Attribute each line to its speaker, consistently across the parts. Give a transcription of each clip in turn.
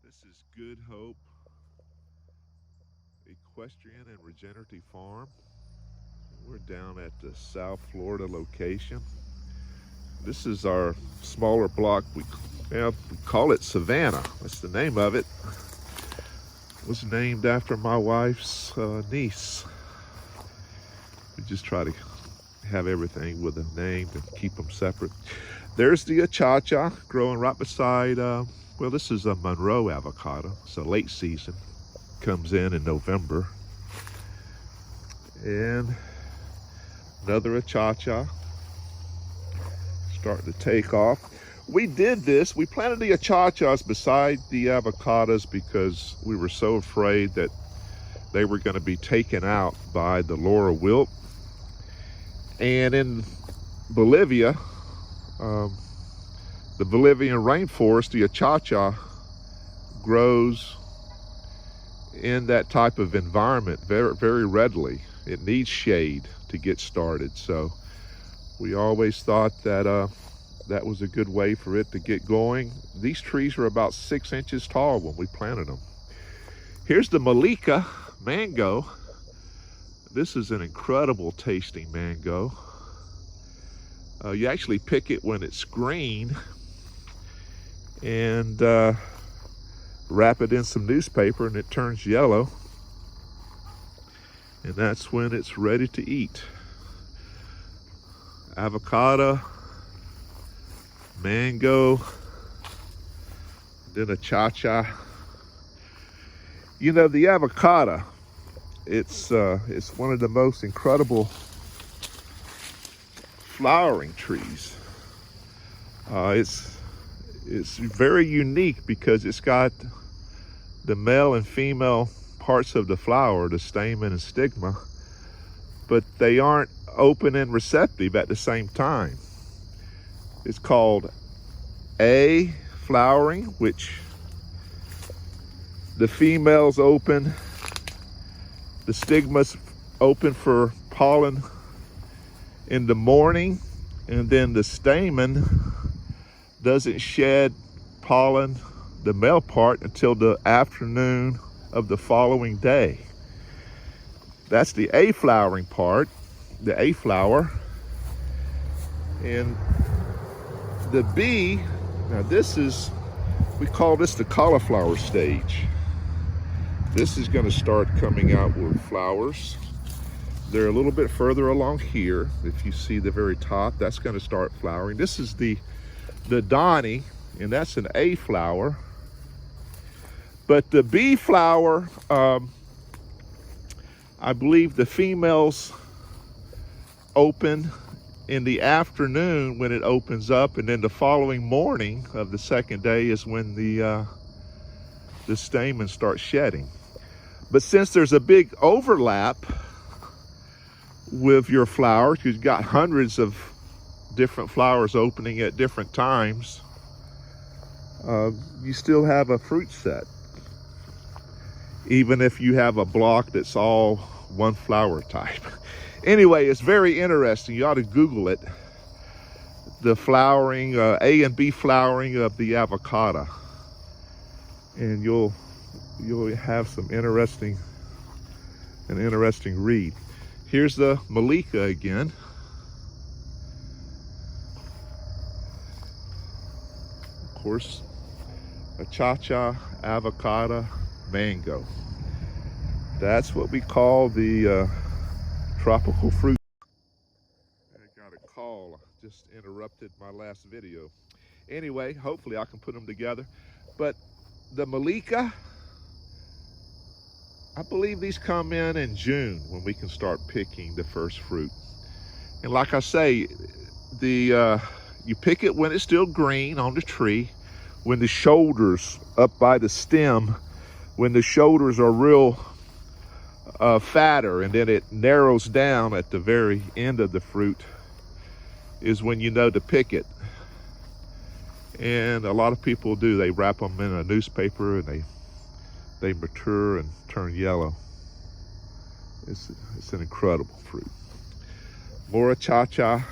Speaker 1: This is Good Hope Equestrian and Regenerative Farm. We're down at the South Florida location. This is our smaller block. We call it Savannah. That's the name of it. It was named after my wife's niece. We just try to have everything with a name and keep them separate. There's the Cha-Cha growing right beside, well, this is a Monroe avocado. It's a late season. Comes in November. And another Cha-Cha starting to take off. We did this. We planted the Cha-Chas beside the avocados because we were so afraid that they were going to be taken out by the Laura wilt. And in Bolivia, the Bolivian rainforest, the Cha-Cha grows in that type of environment very, very readily. It needs shade to get started. So we always thought that that was a good way for it to get going. These trees are about 6 inches tall when we planted them. Here's the Malika Mango. This is an incredible tasting mango. You actually pick it when it's green and wrap it in some newspaper and it turns yellow. And that's when it's ready to eat. Avocado, mango, then a Cha-Cha. You know, the avocado, it's one of the most incredible flowering trees. It's very unique because it's got the male and female parts of the flower, the stamen and stigma, but they aren't open and receptive at the same time. It's called A flowering, which the females open, the stigma's open for pollen in the morning, and then the stamen doesn't shed pollen, the male part, until the afternoon of the following day. That's the A flowering part, the A flower. And the B, now this is, we call this the cauliflower stage. This is going to start coming out with flowers. They're a little bit further along here. If you see the very top, that's going to start flowering. This is the Donny, and that's an A flower. But the B flower, I believe the females open in the afternoon when it opens up, and then the following morning of the second day is when the stamen starts shedding. But since there's a big overlap with your flowers, you've got hundreds of different flowers opening at different times, you still have a fruit set. Even if you have a block that's all one flower type. Anyway, it's very interesting. You ought to Google it. The flowering, A and B flowering of the avocado. And you'll have some interesting read. Here's the Malika again. Of course, a Cha-Cha, avocado, mango. That's what we call the tropical fruit. I got a call, just interrupted my last video. Anyway, hopefully I can put them together. But the Malika, I believe these come in June when we can start picking the first fruit. And like I say, you pick it when it's still green on the tree, when the shoulders up by the stem, when the shoulders are real fatter, and then it narrows down at the very end of the fruit is when you know to pick it. And a lot of people do. They wrap them in a newspaper and they mature and turn yellow. It's an incredible fruit. More Cha-Cha.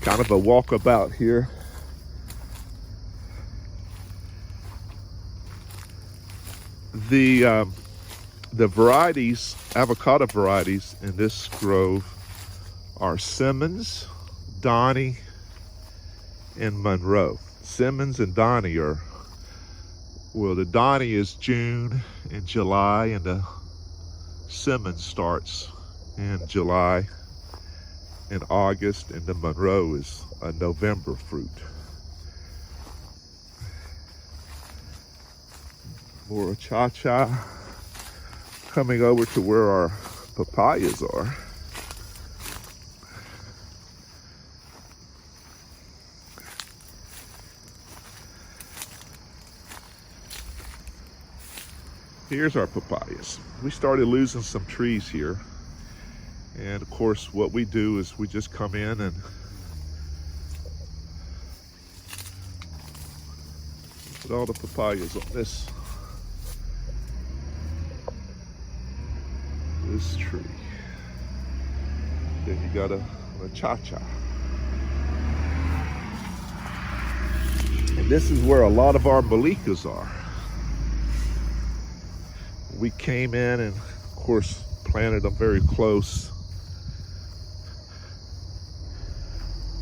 Speaker 1: Kind of a walkabout here. The varieties, avocado varieties in this grove are Simmons, Donnie, and Monroe. Simmons and Donnie are, well, the Donnie is June and July, and the Simmons starts in July and August, and the Monroe is a November fruit. More cha-cha. Coming over to where our papayas are. Here's our papayas. We started losing some trees here. And of course, what we do is we just come in and put all the papayas on this tree. Then you got a cha-cha. And this is where a lot of our Malikas are. We came in and of course planted them very close.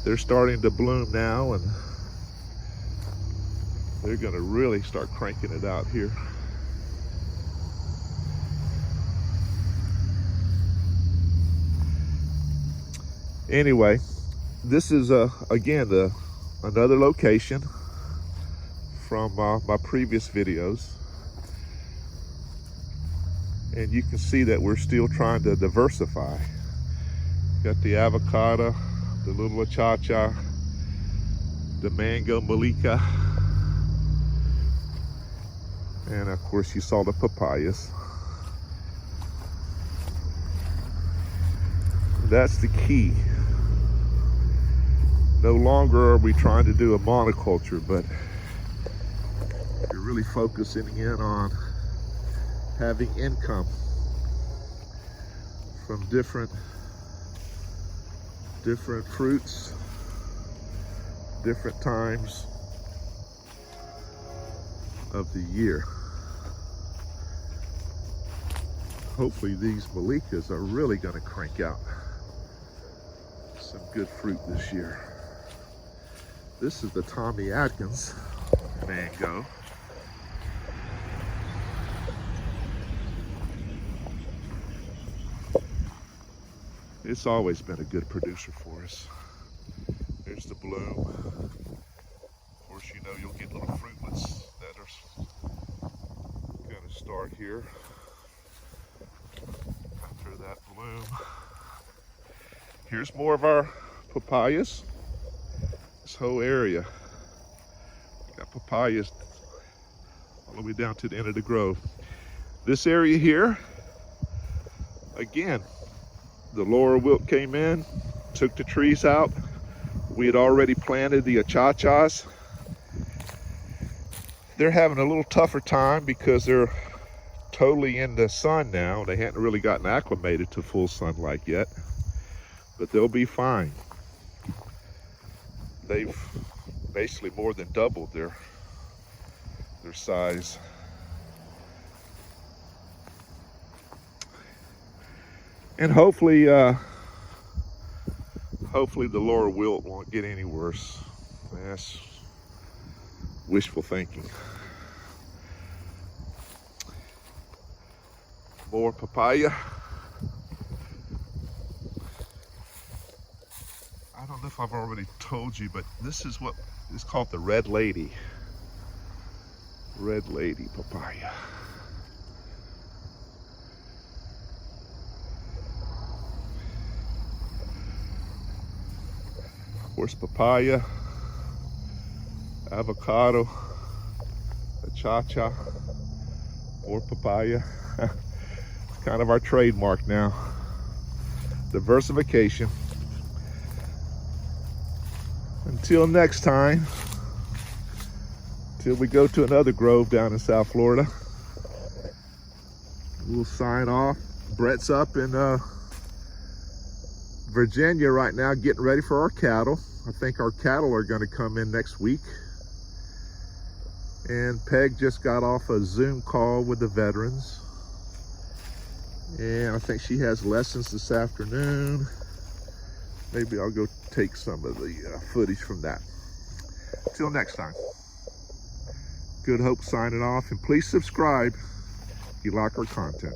Speaker 1: They're starting to bloom now, and they're gonna really start cranking it out here. Anyway, this is again another location from my previous videos, and you can see that we're still trying to diversify. Got the avocado, the little cha-cha, the mango Malika, and of course you saw the papayas. That's the key. No longer are we trying to do a monoculture, but you're really focusing in on having income from different fruits, different times of the year. Hopefully these Malikas are really going to crank out some good fruit this year. This is the Tommy Adkins mango. It's always been a good producer for us. There's the bloom. Of course, you know you'll get little fruitlets that are gonna start here after that bloom. Here's more of our papayas. This whole area, got papayas all the way down to the end of the grove. This area here, again, the lower wilt came in, took the trees out. We had already planted the cha-chas. They're having a little tougher time because they're totally in the sun now. They hadn't really gotten acclimated to full sunlight yet, but they'll be fine. They've basically more than doubled their size. And hopefully the lower wilt won't get any worse. That's wishful thinking. More papaya. I don't know if I've already told you, but this is what is called the Red Lady. Red Lady papaya. Of course, papaya, avocado, a cha-cha, more papaya. It's kind of our trademark now. Diversification. Until next time, till we go to another grove down in South Florida, we'll sign off. Brett's up in Virginia right now getting ready for our cattle. I think our cattle are going to come in next week. And Peg just got off a Zoom call with the veterans. And I think she has lessons this afternoon. Maybe I'll go take some of the footage from that. Till next time. Good Hope signing off, and please subscribe if you like our content.